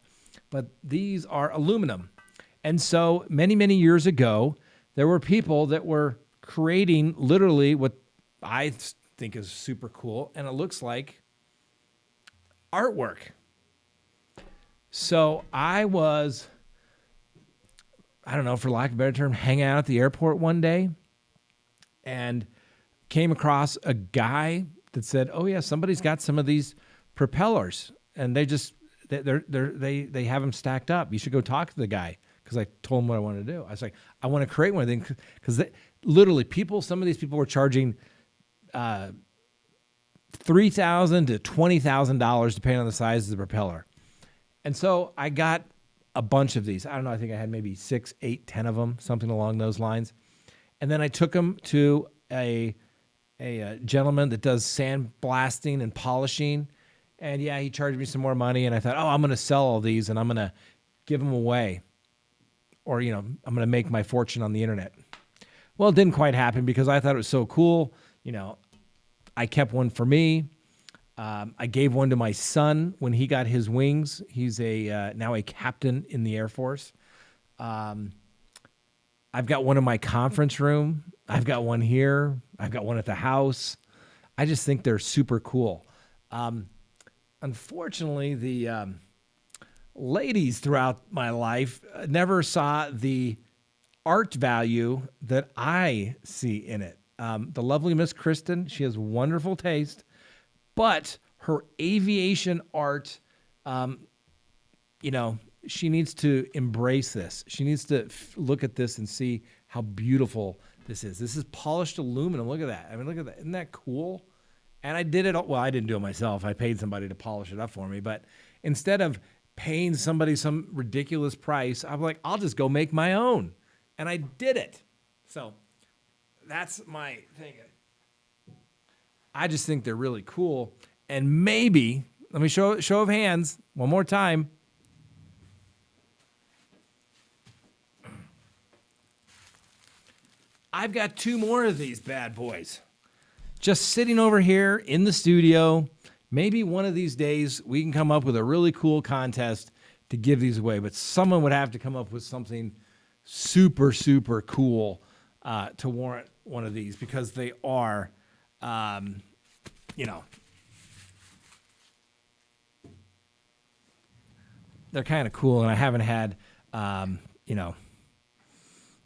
but these are aluminum. And so many, many years ago, there were people that were creating literally what I think is super cool, and it looks like artwork. So I was, I don't know, for lack of a better term, hanging out at the airport one day and came across a guy that said, "Oh yeah, somebody's got some of these propellers, and they have them stacked up. You should go talk to the guy." Because I told him what I wanted to do. I was like, I want to create one of them, because literally some of these people were charging $3,000 to $20,000 depending on the size of the propeller. And so I got a bunch of these. I don't know. I think I had maybe 6, 8, 10 of them, something along those lines. And then I took them to a gentleman that does sandblasting and polishing. And yeah, he charged me some more money. And I thought, oh, I'm going to sell all these and I'm going to give them away. Or, you know, I'm going to make my fortune on the internet. Well, it didn't quite happen because I thought it was so cool. You know, I kept one for me. I gave one to my son when he got his wings. He's now a captain in the Air Force. I've got one in my conference room. I've got one here. I've got one at the house. I just think they're super cool. Unfortunately, ladies throughout my life never saw the art value that I see in it. The lovely Miss Kristen, she has wonderful taste, but her aviation art, she needs to embrace this. She needs to look at this and see how beautiful this is. This is polished aluminum. Look at that. I mean, look at that. Isn't that cool? And I did it. Well, I didn't do it myself. I paid somebody to polish it up for me. But instead of paying somebody some ridiculous price, I'm like, I'll just go make my own. And I did it. So that's my thing. I just think they're really cool. And maybe, let me show of hands one more time. I've got 2 more of these bad boys just sitting over here in the studio. Maybe one of these days we can come up with a really cool contest to give these away, but someone would have to come up with something super, super cool to warrant one of these, because they are, they're kind of cool, and I haven't had,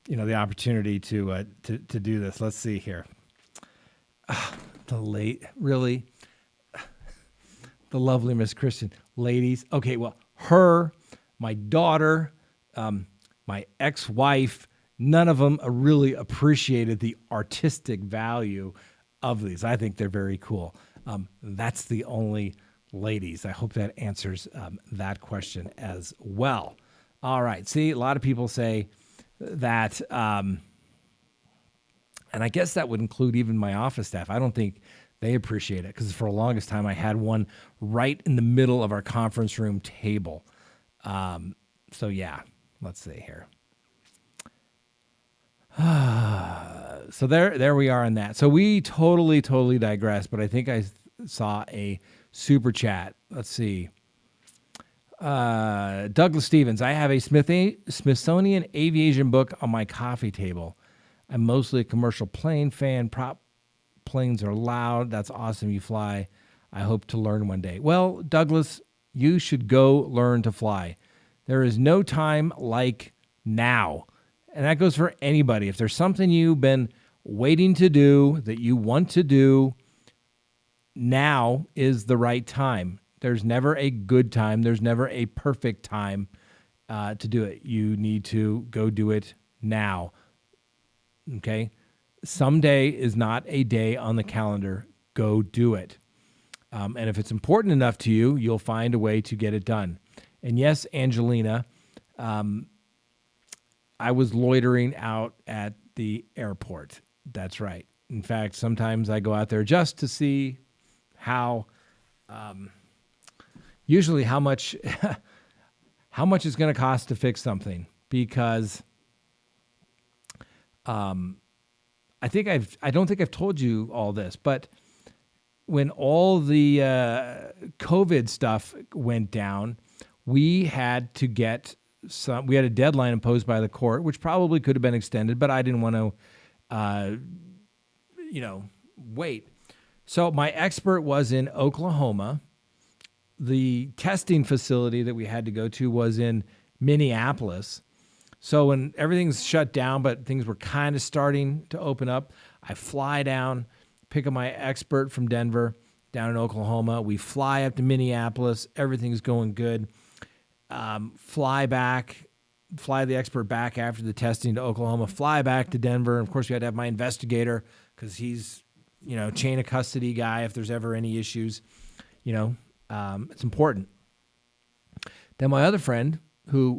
the opportunity to do this. Let's see here. The lovely Miss Kristen. Ladies. Okay, well, her, my daughter, my ex-wife, none of them really appreciated the artistic value of these. I think they're very cool. That's the only ladies. I hope that answers that question as well. All right. See, a lot of people say that, and I guess that would include even my office staff. I don't think they appreciate it, because for the longest time I had one right in the middle of our conference room table. So yeah, let's see here. So there we are on that. So we totally digress, but I think I saw a super chat. Let's see. Douglas Stevens, I have a Smithsonian aviation book on my coffee table. I'm mostly a commercial plane fan. Prop planes are loud. That's awesome. You fly. I hope to learn one day. Well, Douglas, you should go learn to fly. There is no time like now. And that goes for anybody. If there's something you've been waiting to do that you want to do, now is the right time. There's never a good time. There's never a perfect time to do it. You need to go do it now. Okay? Someday is not a day on the calendar. Go do it. And if it's important enough to you, you'll find a way to get it done. And yes, Angelina, I was loitering out at the airport. That's right. In fact, sometimes I go out there just to see how, usually how much it's going to cost to fix something, because I don't think I've told you all this, but when all the COVID stuff went down, we had a deadline imposed by the court, which probably could have been extended, but I didn't want to, wait. So my expert was in Oklahoma. The testing facility that we had to go to was in Minneapolis. So when everything's shut down, but things were kind of starting to open up, I fly down, pick up my expert from Denver down in Oklahoma. We fly up to Minneapolis. Everything's going good. Fly the expert back after the testing to Oklahoma, fly back to Denver. And of course, we had to have my investigator, because he's, chain of custody guy if there's ever any issues. It's important. Then my other friend, who,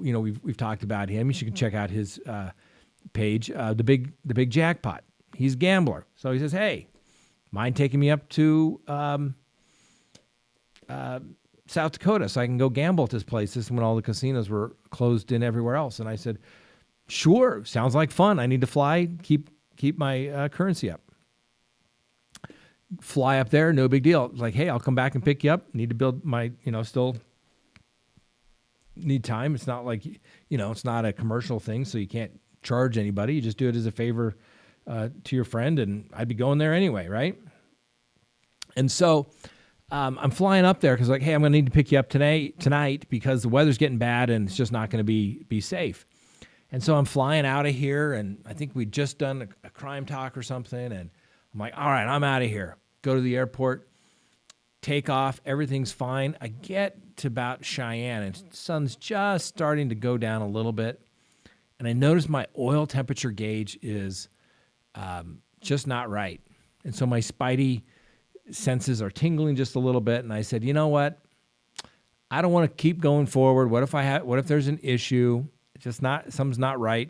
we've talked about him. You should check out his page, the big jackpot. He's a gambler. So he says, hey, mind taking me up to South Dakota so I can go gamble at this place. This is when all the casinos were closed in everywhere else. And I said, sure, sounds like fun. I need to fly, keep my currency up. Fly up there, no big deal. Like, hey, I'll come back and pick you up. Need to build my, still need time. It's not like, it's not a commercial thing, so you can't charge anybody. You just do it as a favor to your friend, and I'd be going there anyway, right? And so I'm flying up there because like, hey, I'm going to need to pick you up tonight because the weather's getting bad and it's just not going to be safe. And so I'm flying out of here, and I think we'd just done a crime talk or something, and I'm like, all right, I'm out of here. Go to the airport, take off, everything's fine. I get to about Cheyenne, and the sun's just starting to go down a little bit, and I notice my oil temperature gauge is just not right. And so my spidey senses are tingling just a little bit, and I said, you know what? I don't want to keep going forward. What if there's an issue? Something's not right.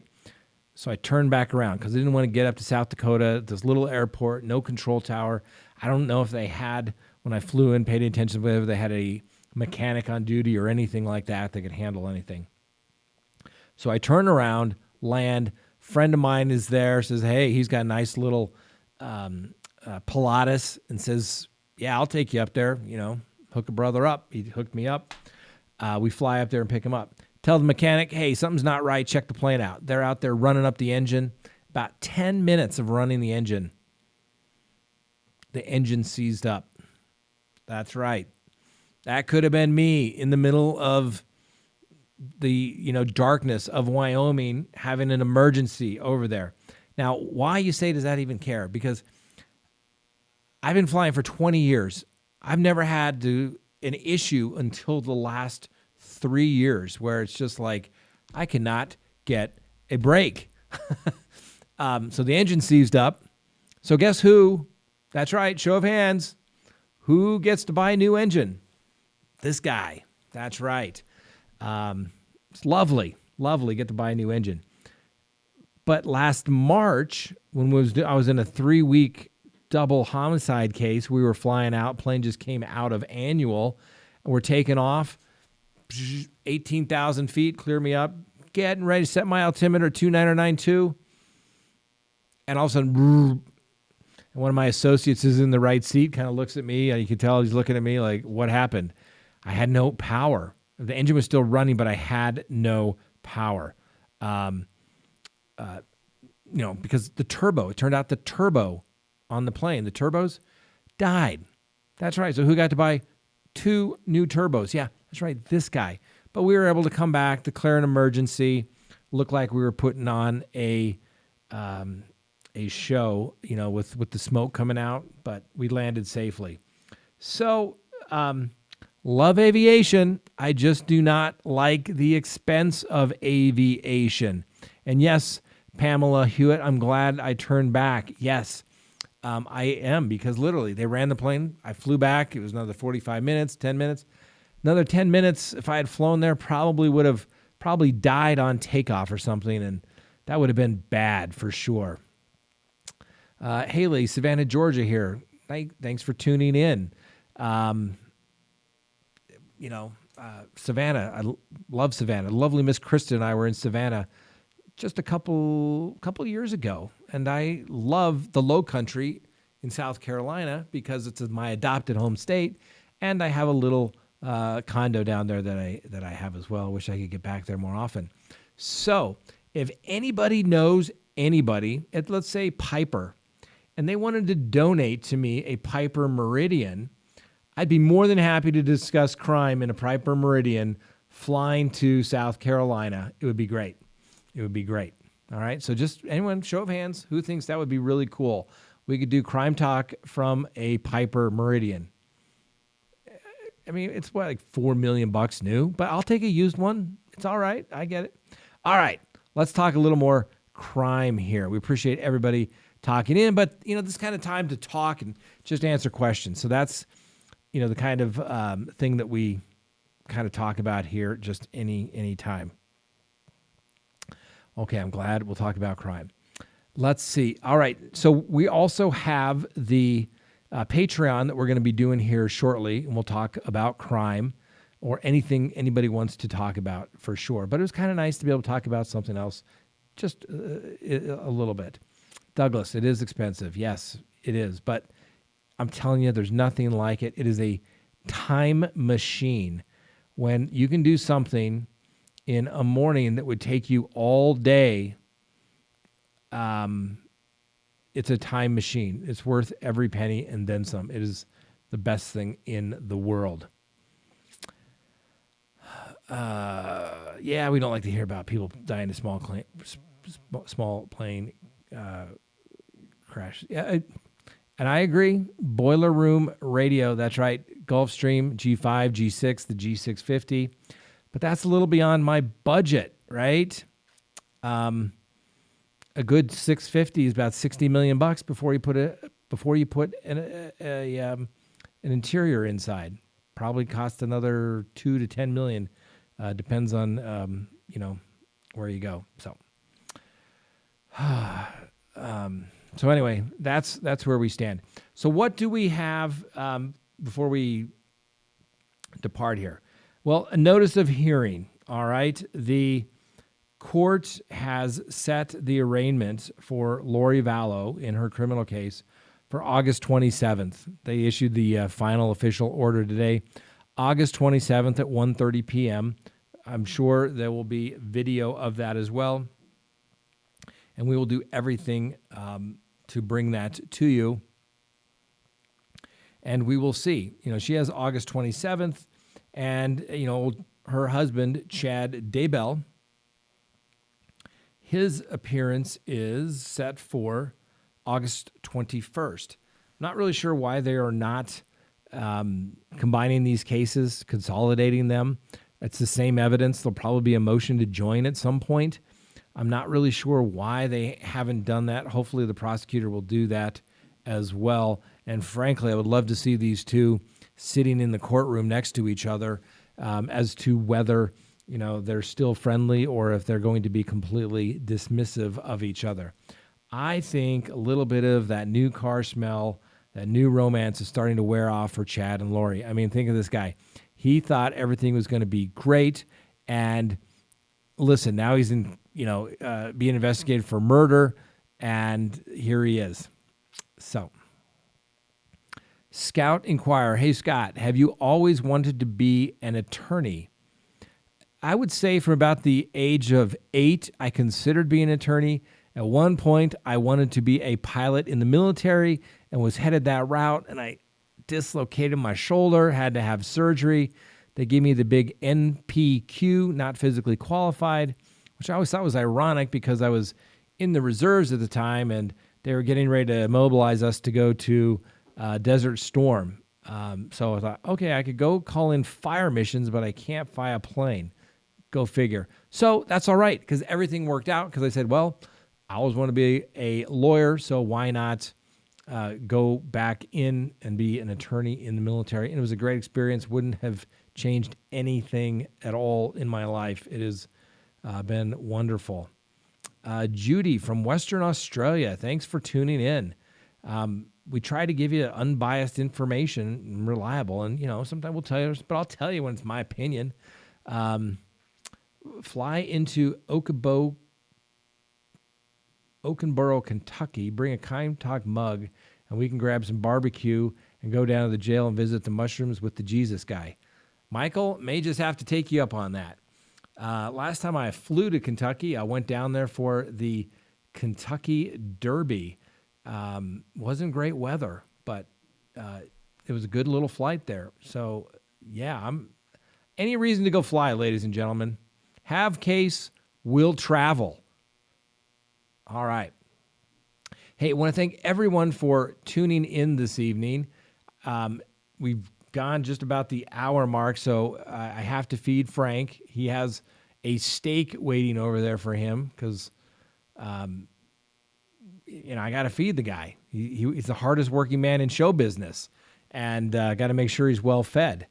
So I turned back around because I didn't want to get up to South Dakota, this little airport, no control tower. I don't know if they had, when I flew in, paid attention to whether they had a mechanic on duty or anything like that that could handle anything. So I turn around, land. Friend of mine is there, says, hey, he's got a nice little Pilatus, and says, yeah, I'll take you up there, hook a brother up. He hooked me up. We fly up there and pick him up. Tell the mechanic, hey, something's not right. Check the plane out. They're out there running up the engine. About 10 minutes of running the engine. The engine seized up. That's right. That could have been me in the middle of the darkness of Wyoming having an emergency over there. Now, why you say does that even care? Because I've been flying for 20 years. I've never had an issue until the last 3 years where it's just like I cannot get a break. So the engine seized up. So guess who? That's right. Show of hands. Who gets to buy a new engine? This guy. That's right. It's lovely. Get to buy a new engine. But last March, when I was in a 3-week double homicide case, we were flying out. Plane just came out of annual. And we're taking off. 18,000 feet, clear me up, getting ready to set my altimeter 2992, and all of a sudden, and one of my associates is in the right seat, kind of looks at me, and you can tell he's looking at me like, what happened? I had no power. The engine was still running, but I had no power. Because it turned out the turbo on the plane, the turbos died. That's right. So who got to buy 2 new turbos? Yeah, that's right, this guy. But we were able to come back, declare an emergency, look like we were putting on a show, with the smoke coming out, but we landed safely. So, love aviation. I just do not like the expense of aviation. And yes, Pamela Hewitt, I'm glad I turned back. Yes, I am, because literally they ran the plane. I flew back. It was another 45 minutes, 10 minutes. Another 10 minutes, if I had flown there, would have died on takeoff or something, and that would have been bad for sure. Haley, Savannah, Georgia here. Thanks for tuning in. Savannah, I love Savannah. Lovely Miss Krista and I were in Savannah just a couple years ago, and I love the Low Country in South Carolina because it's my adopted home state, and I have a little condo down there that I have as well. I wish I could get back there more often. So if anybody knows anybody at, let's say, Piper, and they wanted to donate to me a Piper Meridian, I'd be more than happy to discuss crime in a Piper Meridian flying to South Carolina. It would be great. All right. So just anyone, show of hands, who thinks that would be really cool? We could do Crime Talk from a Piper Meridian. I mean, it's like $4 million new, but I'll take a used one. It's all right. I get it. All right. Let's talk a little more crime here. We appreciate everybody talking in, but this kind of time to talk and just answer questions. So that's, the kind of thing that we kind of talk about here just any time. Okay, I'm glad we'll talk about crime. Let's see. All right. So we also have the Patreon that we're going to be doing here shortly, and we'll talk about crime or anything anybody wants to talk about for sure. But it was kind of nice to be able to talk about something else just a little bit. Douglas, it is expensive. Yes, it is. But I'm telling you, there's nothing like it. It is a time machine. When you can do something in a morning that would take you all day, it's a time machine. It's worth every penny and then some. It is the best thing in the world. Yeah, we don't like to hear about people dying in a small plane crash. Yeah, and I agree. Boiler room radio, that's right. Gulfstream, G5, G6, the G650. But that's a little beyond my budget, right? A good 650 is about $60 million before you put an interior inside. Probably cost another $2 to $10 million. Depends on where you go. So anyway, that's where we stand. So what do we have before we depart here? Well, a notice of hearing. All right, the court has set the arraignment for Lori Vallow in her criminal case for August 27th. They issued the final official order today, August 27th at 1:30 p.m. I'm sure there will be video of that as well, and we will do everything to bring that to you. And we will see. She has August 27th, and her husband Chad Daybell, his appearance is set for August 21st. Not really sure why they are not combining these cases, consolidating them. It's the same evidence. There'll probably be a motion to join at some point. I'm not really sure why they haven't done that. Hopefully the prosecutor will do that as well. And frankly, I would love to see these two sitting in the courtroom next to each other as to whether they're still friendly or if they're going to be completely dismissive of each other. I think a little bit of that new car smell, that new romance is starting to wear off for Chad and Lori. I mean, think of this guy. He thought everything was going to be great. And listen, now he's being investigated for murder, and here he is. So, Scout Inquirer. Hey, Scott, have you always wanted to be an attorney? I would say from about the age of 8, I considered being an attorney. At one point, I wanted to be a pilot in the military and was headed that route, and I dislocated my shoulder, had to have surgery. They gave me the big NPQ, not physically qualified, which I always thought was ironic because I was in the reserves at the time, and they were getting ready to mobilize us to go to Desert Storm. So I thought, okay, I could go call in fire missions, but I can't fly a plane. Go figure. So that's all right because everything worked out because I said, well, I always want to be a lawyer, so why not go back in and be an attorney in the military? And it was a great experience. Wouldn't have changed anything at all in my life. It has been wonderful. Judy from Western Australia, thanks for tuning in. We try to give you unbiased information, reliable, and sometimes we'll tell you, but I'll tell you when it's my opinion. Fly into Oakenboro, Kentucky, bring a CrimeTalk mug, and we can grab some barbecue and go down to the jail and visit the mushrooms with the Jesus guy. Michael may just have to take you up on that. Last time I flew to Kentucky, I went down there for the Kentucky Derby. Wasn't great weather, but it was a good little flight there. So, yeah, any reason to go fly, ladies and gentlemen. Have case, will travel. All right. Hey, I want to thank everyone for tuning in this evening. We've gone just about the hour mark, so I have to feed Frank. He has a steak waiting over there for him because, I got to feed the guy. He's the hardest working man in show business, and got to make sure he's well fed.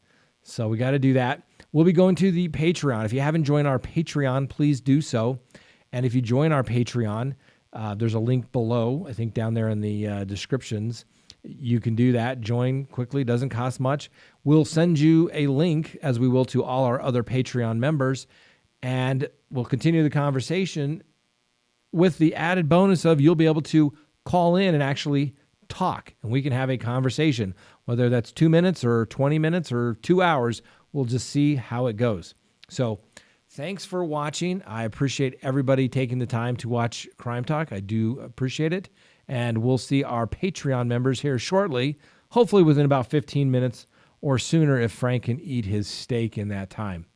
So we got to do that. We'll be going to the Patreon. If you haven't joined our Patreon, please do so. And if you join our Patreon, there's a link below, I think down there in the descriptions. You can do that. Join quickly. Doesn't cost much. We'll send you a link, as we will to all our other Patreon members, and we'll continue the conversation with the added bonus of you'll be able to call in and actually talk, and we can have a conversation. Whether that's 2 minutes or 20 minutes or 2 hours, we'll just see how it goes. So thanks for watching. I appreciate everybody taking the time to watch Crime Talk. I do appreciate it. And we'll see our Patreon members here shortly. hopefully within about 15 minutes or sooner if Frank can eat his steak in that time.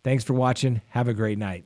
Thanks for watching. Have a great night.